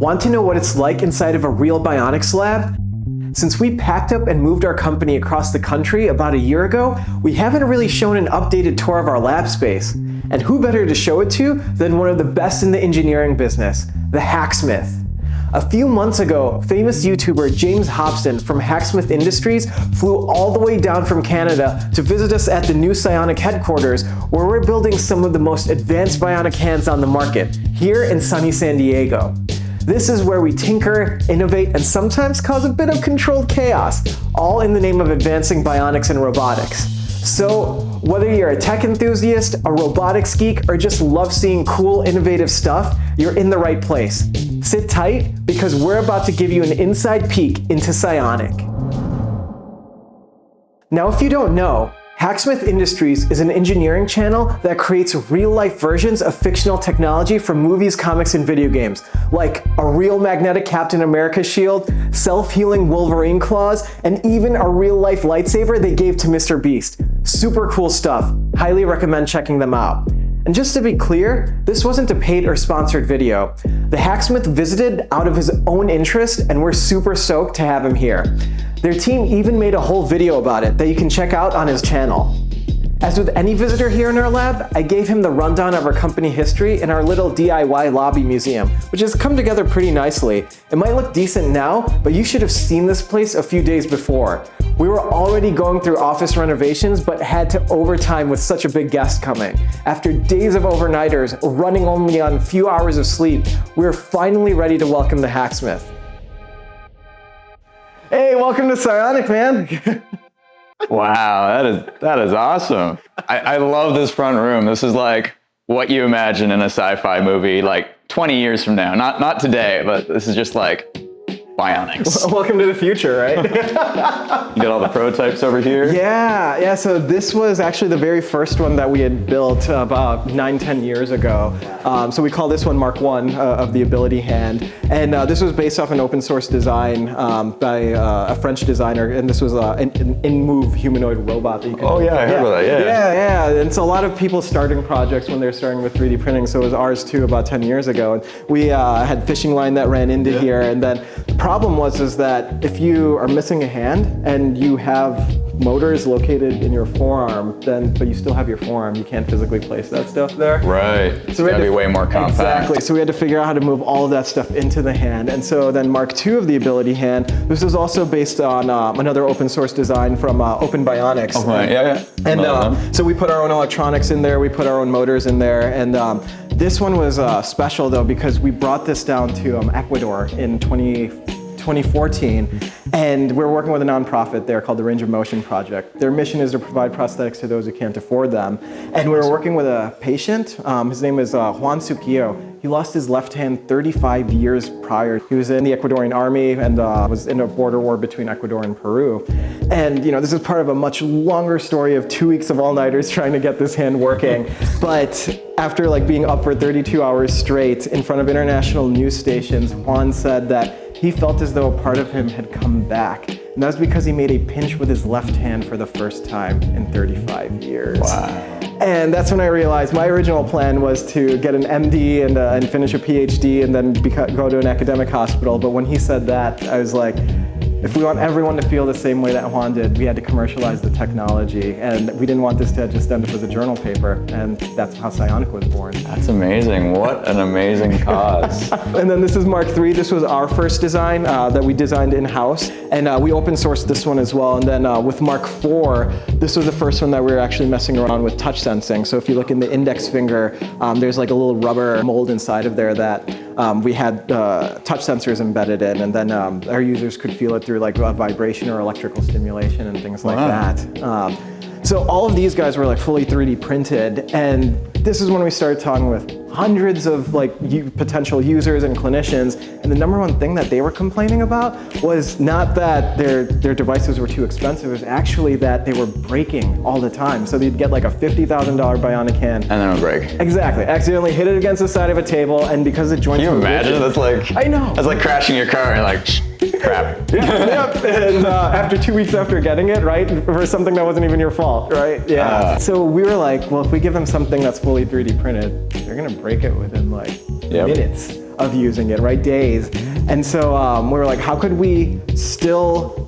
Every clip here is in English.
Want to know what it's like inside of a real Bionics lab? Since we packed up and moved our company across the country about a year ago, we haven't really shown an updated tour of our lab space. And who better to show it to than one of the best in the engineering business, the Hacksmith. A few months ago, famous YouTuber James Hobson from Hacksmith Industries flew all the way down from Canada to visit us at the new PSYONIC headquarters, where we're building some of the most advanced bionic hands on the market, here in sunny San Diego. This is where we tinker, innovate, and sometimes cause a bit of controlled chaos, all in the name of advancing bionics and robotics. So, whether you're a tech enthusiast, a robotics geek, or just love seeing cool, innovative stuff, you're in the right place. Sit tight, because we're about to give you an inside peek into PSYONIC. Now, if you don't know, Hacksmith Industries is an engineering channel that creates real-life versions of fictional technology from movies, comics, and video games, like a real magnetic Captain America shield, self-healing Wolverine claws, and even a real-life lightsaber they gave to Mr. Beast. Super cool stuff. Highly recommend checking them out. And just to be clear, this wasn't a paid or sponsored video. The Hacksmith visited out of his own interest, and we're super stoked to have him here. Their team even made a whole video about it that you can check out on his channel. As with any visitor here in our lab, I gave him the rundown of our company history in our little DIY lobby museum, which has come together pretty nicely. It might look decent now, but you should have seen this place a few days before. We were already going through office renovations, but had to overtime with such a big guest coming. After days of overnighters, running only on a few hours of sleep, we were finally ready to welcome the Hacksmith. Hey, welcome to PSYONIC, man. Wow, that is awesome. I love this front room. This is like what you imagine in a sci-fi movie, like 20 years from now. Not today, but this is just like Bionics. Welcome to the future, right? You got all the prototypes over here? Yeah, so this was actually the very first one that we had built about 9-10 years ago. So we call this one Mark 1 of the Ability Hand. And this was based off an open source design by a French designer, and this was an in-move humanoid robot that you can I heard about that, Yeah, and so a lot of people starting projects when they're starting with 3D printing, so it was ours too about 10 years ago. And we had fishing line that ran into here, and then the problem is that if you are missing a hand and you have motors located in your forearm, but you still have your forearm, you can't physically place that stuff there. Right, so it's gotta be way more compact. Exactly, so we had to figure out how to move all of that stuff into the hand. And so then Mark 2 of the Ability Hand, this is also based on another open source design from Open Bionics. Okay, yeah. And so we put our own electronics in there, we put our own motors in there, and this one was special though because we brought this down to Ecuador in 2014, and we're working with a nonprofit there called the Range of Motion Project. Their mission is to provide prosthetics to those who can't afford them. And we were working with a patient, his name is Juan Suquillo. He lost his left hand 35 years prior. He was in the Ecuadorian army and was in a border war between Ecuador and Peru. And this is part of a much longer story of 2 weeks of all-nighters trying to get this hand working. But after being up for 32 hours straight in front of international news stations, Juan said that he felt as though a part of him had come back. And that was because he made a pinch with his left hand for the first time in 35 years. Wow. And that's when I realized my original plan was to get an MD and finish a PhD and then go to an academic hospital. But when he said that, I was like, if we want everyone to feel the same way that Juan did, we had to commercialize the technology. And we didn't want this to just end up as a journal paper. And that's how PSYONIC was born. That's amazing. What an amazing cause. And then this is Mark 3. This was our first design that we designed in-house. And we open sourced this one as well. And then with Mark 4, this was the first one that we were actually messing around with touch sensing. So if you look in the index finger, there's like a little rubber mold inside of there that we had touch sensors embedded in. And then our users could feel it through like a vibration or electrical stimulation and things like that. So all of these guys were like fully 3D printed, and this is when we started talking with hundreds of potential users and clinicians, and the number one thing that they were complaining about was not that their devices were too expensive, it was actually that they were breaking all the time. So they'd get like a $50,000 bionic hand. And then it would break. Exactly, accidentally hit it against the side of a table, and because the joints Can you were imagine? rigid, That's like, I know. That's like crashing your car and like, crap. Yep. And after 2 weeks after getting it, right, for something that wasn't even your fault, right? Yeah. So we were like, well, if we give them something that's fully 3D printed, they're gonna break it within like minutes. of using it, right? Days. And so we were like, how could we still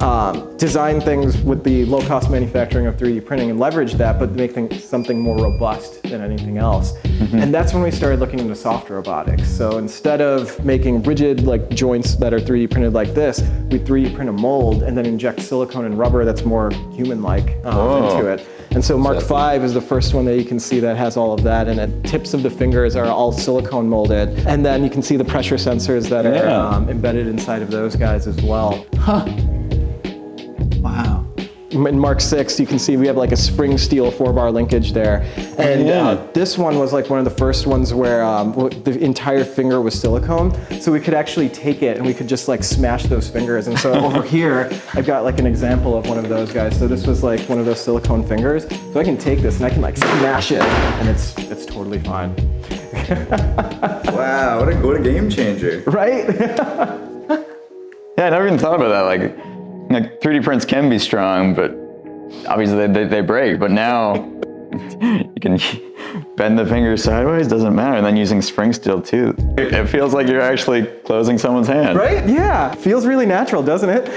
design things with the low-cost manufacturing of 3D printing and leverage that, but make something more robust than anything else? And that's when we started looking into soft robotics. So instead of making rigid like joints that are 3D printed like this, we 3D print a mold and then inject silicone and rubber that's more human-like into it. And so Mark V is the first one that you can see that has all of that, and the tips of the fingers are all silicone molded. And then you can see the pressure sensors that are embedded inside of those guys as well. Wow. In Mark VI, you can see we have like a spring steel 4-bar linkage there. And this one was like one of the first ones where the entire finger was silicone. So we could actually take it and we could just like smash those fingers. And so over here, I've got like an example of one of those guys. So this was like one of those silicone fingers. So I can take this and I can like smash it and it's totally fine. Wow, what a game changer. Right? Yeah, I never even thought about that. Like 3D prints can be strong, but obviously they break. But now you can bend the fingers sideways, doesn't matter. And then using spring steel too. It feels like you're actually closing someone's hand. Right? Yeah. Feels really natural, doesn't it?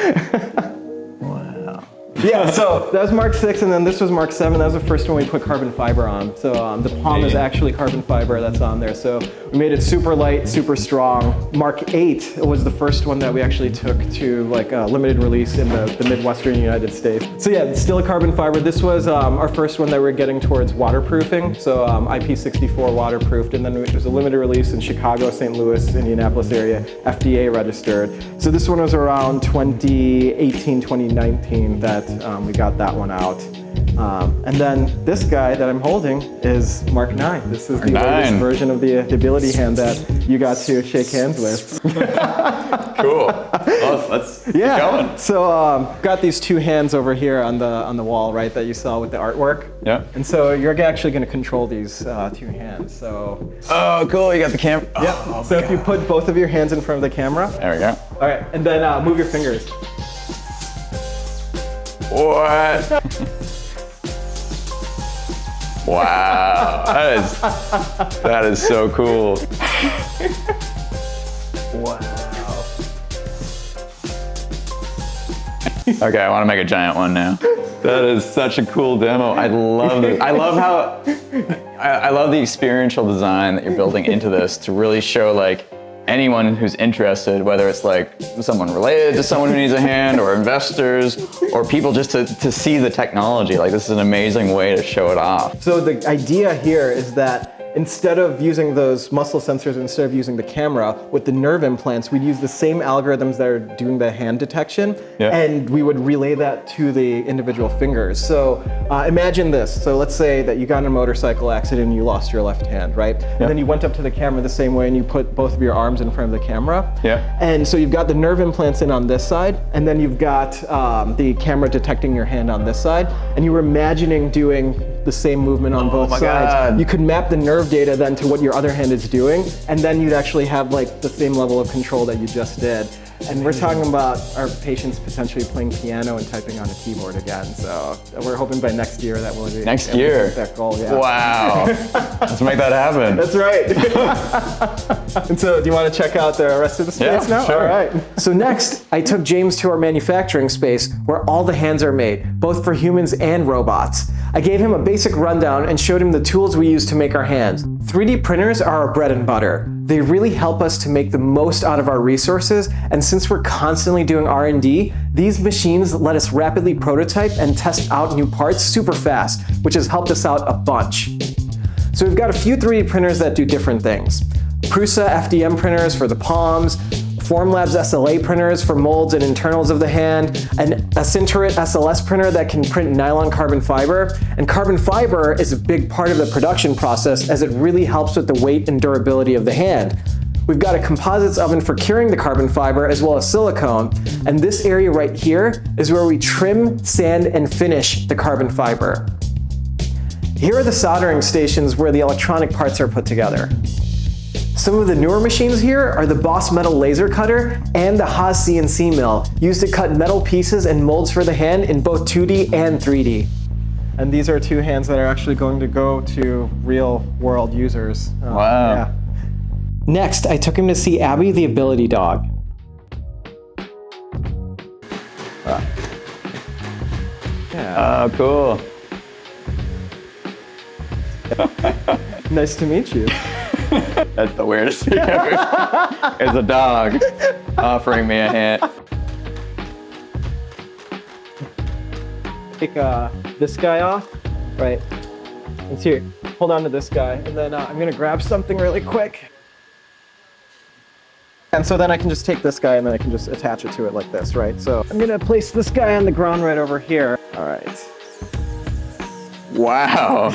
Yeah, so that was Mark VI, and then this was Mark VII. That was the first one we put carbon fiber on. So the palm is actually carbon fiber that's on there. So we made it super light, super strong. Mark VIII was the first one that we actually took to like a limited release in the Midwestern United States. So yeah, it's still a carbon fiber. This was our first one that we're getting towards waterproofing. So IP64 waterproofed, and then it was a limited release in Chicago, St. Louis, Indianapolis area, FDA registered. So this one was around 2018, 2019 that we got that one out. And then this guy that I'm holding is Mark IX. This is the latest version of the ability hand that you got to shake hands with. Cool. Well, let's keep going. So got these two hands over here on the wall, right, that you saw with the artwork. Yeah. And so you're actually going to control these two hands. So. Oh, cool. You got the camera. Yeah. Oh, so if you put both of your hands in front of the camera. There we go. All right, and then move your fingers. What? Wow, that is so cool. Wow. Okay, I want to make a giant one now. That is such a cool demo. I love it. I love the experiential design that you're building into this to really show like anyone who's interested, whether it's like someone related to someone who needs a hand or investors or people just to see the technology. Like this is an amazing way to show it off. So the idea here is that instead of using those muscle sensors, instead of using the camera, with the nerve implants, we'd use the same algorithms that are doing the hand detection, and we would relay that to the individual fingers. So imagine this. So let's say that you got in a motorcycle accident and you lost your left hand, right? And then you went up to the camera the same way and you put both of your arms in front of the camera. And so you've got the nerve implants in on this side, and then you've got the camera detecting your hand on this side, and you were imagining doing the same movement on both sides. God. You could map the nerve data then to what your other hand is doing, and then you'd actually have like the same level of control that you just did. And we're talking about our patients potentially playing piano and typing on a keyboard again. So we're hoping by next year that we'll be able to hit that goal. Yeah. Wow. Let's make that happen. That's right. And so do you want to check out the rest of the space now? Sure. All right. So next, I took James to our manufacturing space where all the hands are made, both for humans and robots. I gave him a basic rundown and showed him the tools we use to make our hands. 3D printers are our bread and butter. They really help us to make the most out of our resources, and since we're constantly doing R&D, these machines let us rapidly prototype and test out new parts super fast, which has helped us out a bunch. So we've got a few 3D printers that do different things. Prusa FDM printers for the palms, Formlabs SLA printers for molds and internals of the hand, and a Sinterit SLS printer that can print nylon carbon fiber. And carbon fiber is a big part of the production process as it really helps with the weight and durability of the hand. We've got a composites oven for curing the carbon fiber as well as silicone, and this area right here is where we trim, sand, and finish the carbon fiber. Here are the soldering stations where the electronic parts are put together. Some of the newer machines here are the Boss Metal laser cutter and the Haas CNC mill, used to cut metal pieces and molds for the hand in both 2D and 3D. And these are two hands that are actually going to go to real world users. Wow. Yeah. Next, I took him to see Abby the ability dog. Oh, cool. Nice to meet you. That's the weirdest thing ever. It's a dog offering me a hand. Take this guy off, right? Let's here. Hold on to this guy, and then I'm gonna grab something really quick. And so then I can just take this guy and then I can just attach it to it like this, right? So I'm gonna place this guy on the ground right over here. All right. Wow.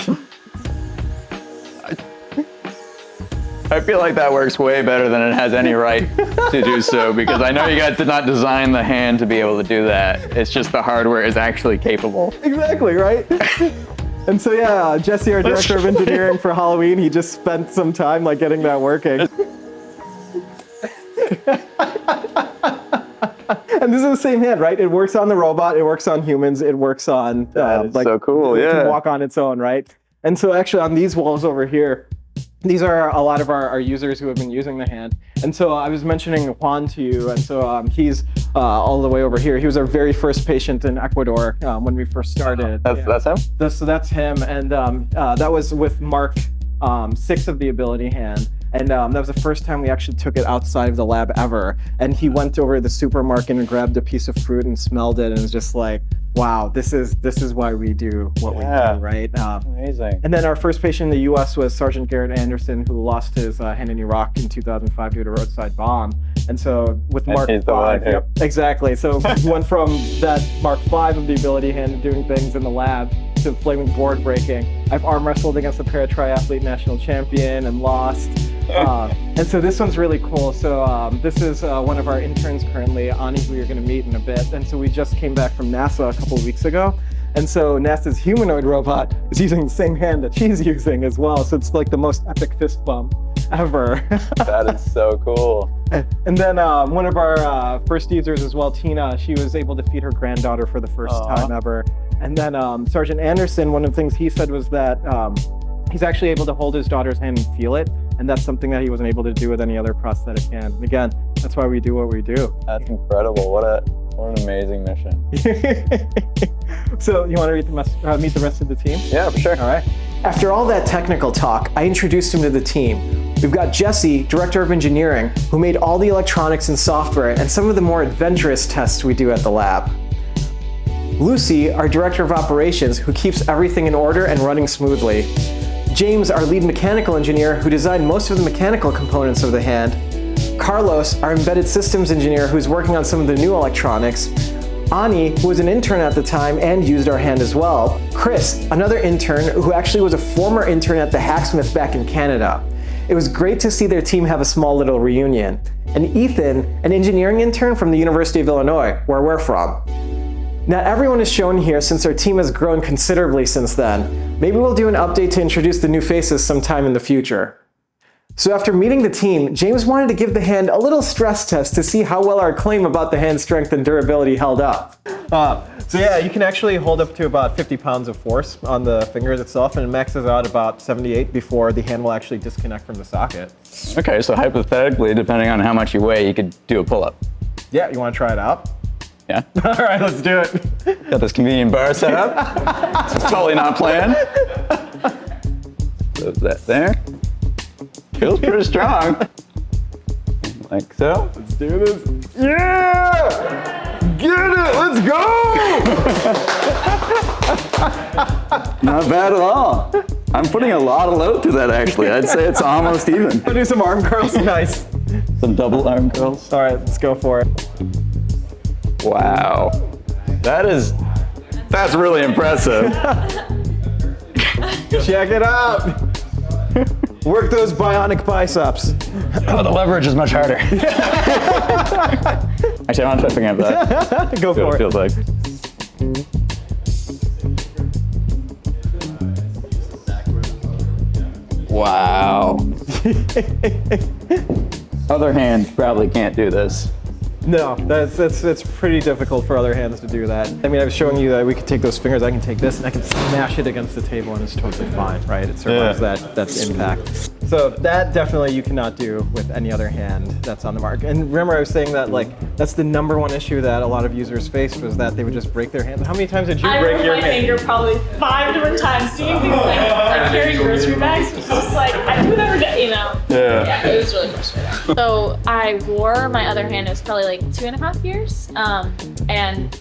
I feel like that works way better than it has any right to do so, because I know you guys did not design the hand to be able to do that. It's just the hardware is actually capable. Exactly, right? And so yeah, Jesse, our director of engineering for Halloween, he just spent some time like getting that working. And this is the same hand, right? It works on the robot, it works on humans, it works on like so cool, it yeah. can walk on its own, right? And so actually on these walls over here, these are a lot of our users who have been using the hand. And so I was mentioning Juan to you, and so he's all the way over here. He was our very first patient in Ecuador when we first started. That's him? So that's him, and that was with Mark 6 of the ability hand. And that was the first time we actually took it outside of the lab ever. And he went over to the supermarket and grabbed a piece of fruit and smelled it and was just like, wow, this is why we do what we do, right? Amazing. And then our first patient in the US was Sergeant Garrett Anderson, who lost his hand in Iraq in 2005 due to a roadside bomb. And so with Mark 5, yep, exactly. So we went from that Mark 5 of the ability hand to doing things in the lab to flaming board breaking. I've arm wrestled against a para-triathlete national champion and lost. And so this one's really cool. So this is one of our interns currently, Ani, who you're going to meet in a bit. And so we just came back from NASA a couple of weeks ago. And so NASA's humanoid robot is using the same hand that she's using as well. So it's like the most epic fist bump ever. That is so cool. And then one of our first users as well, Tina, she was able to feed her granddaughter for the first time ever. And then Sergeant Anderson, one of the things he said was that he's actually able to hold his daughter's hand and feel it. And that's something that he wasn't able to do with any other prosthetic hand. And again, that's why we do what we do. That's incredible. What an amazing mission. So you want to meet the rest of the team? Yeah, for sure. All right. After all that technical talk, I introduced him to the team. We've got Jesse, Director of Engineering, who made all the electronics and software and some of the more adventurous tests we do at the lab. Lucy, our Director of Operations, who keeps everything in order and running smoothly. James, our lead mechanical engineer, who designed most of the mechanical components of the hand. Carlos, our embedded systems engineer, who's working on some of the new electronics. Ani, who was an intern at the time and used our hand as well. Chris, another intern who actually was a former intern at the Hacksmith back in Canada. It was great to see their team have a small little reunion. And Ethan, an engineering intern from the University of Illinois, where we're from. Not everyone is shown here since our team has grown considerably since then. Maybe we'll do an update to introduce the new faces sometime in the future. So after meeting the team, James wanted to give the hand a little stress test to see how well our claim about the hand's strength and durability held up. So yeah, you can actually hold up to about 50 pounds of force on the fingers itself, and it maxes out about 78 before the hand will actually disconnect from the socket. Okay, so hypothetically, depending on how much you weigh, you could do a pull-up. Yeah, you want to try it out? Yeah. All right, let's do it. Got this convenient bar set up. This is totally not planned. Put that there. Feels pretty strong. Like so. Let's do this. Yeah! Get it! Let's go! Not bad at all. I'm putting a lot of load to that, actually. I'd say it's almost even. I'll do some arm curls. Nice. Some double arm curls. All right, let's go for it. Wow. That's really impressive. Check it out. Work those bionic biceps. Oh, the leverage is much harder. Actually, I want to try picking up that. Go for it. Feels like. Wow. Other hands probably can't do this. No, it's pretty difficult for other hands to do that. I mean, I was showing you that we could take those fingers, I can take this, and I can smash it against the table, and it's totally fine, right? It survives that impact. So that definitely you cannot do with any other hand that's on the market. And remember I was saying that like that's the #1 issue that a lot of users faced was that they would just break their hand. How many times did you break your hand? I broke my finger probably 5 different times doing things like carrying grocery bags. It's just like, who never did, you know? Yeah, it was really frustrating. So I wore my other hand, it was probably like 2.5 years, and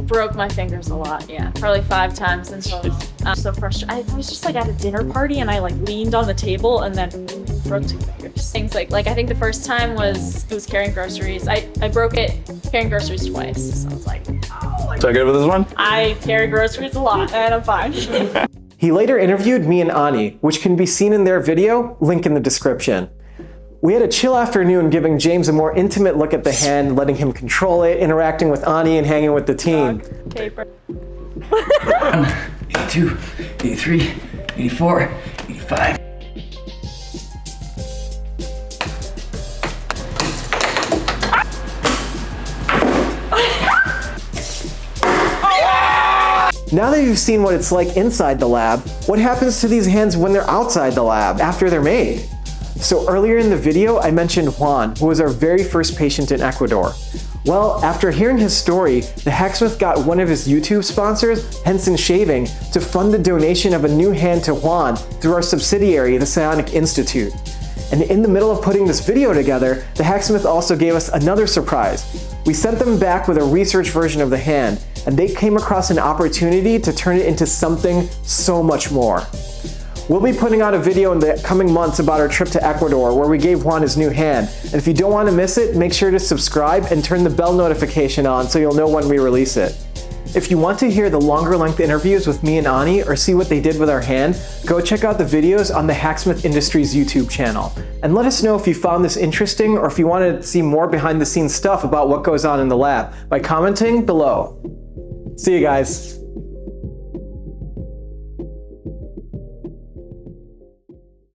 broke my fingers a lot, yeah. Probably 5 times until I was so frustrated. I was just like at a dinner party and I like leaned on the table and then broke 2 fingers. Things like I think the first time it was carrying groceries. I broke it carrying groceries twice. So I was like, oh. So I good with this one? I carry groceries a lot and I'm fine. He later interviewed me and Ani, which can be seen in their video, link in the description. We had a chill afternoon giving James a more intimate look at the hand, letting him control it, interacting with Ani and hanging with the team. Paper. 82, 83, 84, 85. Now that you've seen what it's like inside the lab, what happens to these hands when they're outside the lab, after they're made? So earlier in the video, I mentioned Juan, who was our very first patient in Ecuador. Well, after hearing his story, the Hacksmith got one of his YouTube sponsors, Henson Shaving, to fund the donation of a new hand to Juan through our subsidiary, the PSYONIC Institute. And in the middle of putting this video together, the Hacksmith also gave us another surprise. We sent them back with a research version of the hand, and they came across an opportunity to turn it into something so much more. We'll be putting out a video in the coming months about our trip to Ecuador where we gave Juan his new hand. And if you don't want to miss it, make sure to subscribe and turn the bell notification on so you'll know when we release it. If you want to hear the longer length interviews with me and Ani or see what they did with our hand, go check out the videos on the Hacksmith Industries YouTube channel. And let us know if you found this interesting or if you want to see more behind the scenes stuff about what goes on in the lab by commenting below. See you guys.